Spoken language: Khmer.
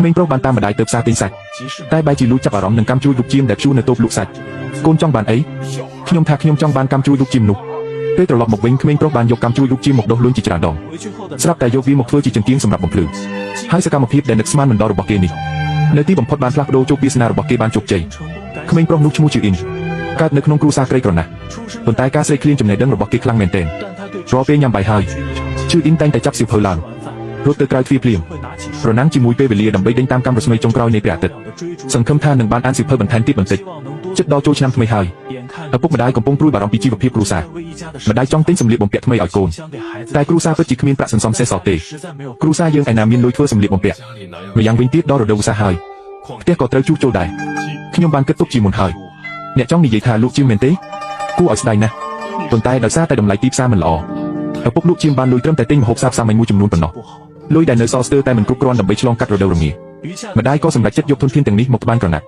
ក្មេងប្រុសបានតាមម្ដាយទៅផ្សារទិញសាច់តែបែរជាលួចចាប់អារម្មណ៍នឹងកាំជួយរូបជាមដែលព្យួរនៅតូបលក់សាច់កូនចង់បានអីខ្ញុំថាខ្ញុំចង់បានកាំជួយរូបជាមនោះពេលត្រឡប់មកវិញក្មេងប្រុសបានយកកាំជួយរូបជាមមកដុសលុញជាច្រើនដងស្រាប់តែយកវាមកធ្វើជាចង្កៀងសម្រាប់បំភ្លឺហើយសកម្មភាពដែលនឹកស្មានមិនដល់របស់គេនេះនៅទីបំផុតបានផ្លាស់ប្ដូរជោគវាសនារបស់គេបានជោគជ័យក្មេងប្រុសនោះឈ្មោះជាអ៊ីនកើតនៅក្នុងគ្រួសារក្រីក្រណាស់ប៉ុន្តែការស្រេកឃ្លានចំណេះដឹងរបស់គេខ្លាំងមែនទែនរាល់ពេលញ៉ាំបាយហើយជឿអ៊ីនតែងតែចាប់សៀវភៅឡើងរត់ទៅក្រៅទ្វារភ្លាមប្រណាំងជាមួយពេលវេលាដើម្បីដេញតាមកាំរស្មីចុងក្រោយនៃព្រះអាទិត្យសង្ឃឹមថានឹងបានអានសៀវភៅបន្ថែមទៀតបន្តិចជិតដល់ចូលឆ្នាំថ្មីហើយឪពុកម្ដាយកំពុងព្រួយបារម្ភពីជីវភាពគ្រួសារម្ដាយចង់ទិញសម្លៀកបំពាក់ថ្មីឲ្យកូនតែគ្រួសារពិតជាគ្មានប្រាក់សន្សំសេះសល់ទេគ្រួសារយើងឯណាមានលុយធ្វើសម្លៀកបំពាក់ម្យ៉ាងវិញទៀតដល់រដូវវស្សាហើយផ្ទះក៏ត្រូវជួសជុលដែរខ្ញុំបានគិតទុកជាមុនហើយអ្នកចង់និយាយថាលក់ជាមែនទេគួរឲ្យស្ដាយណាស់ប៉ុន្តែដោយសារតែតម្លៃទីផ្សារមិនល្អឪពុកលក់ជាបានលុយត្រឹមតែទិញម្ហូបសាបសាមញ្ញមួយចំនួនប៉ុណ្ណោះលុយដែលនៅសល់ស្ទើរតែមិនគ្រប់គ្រាន់ដើម្បីឆ្លងកាត់រដូវរងាម្ដាយក៏សម្រេចចិត្តយកធនធានទាំងនេះមកត្បាញក្រណាត់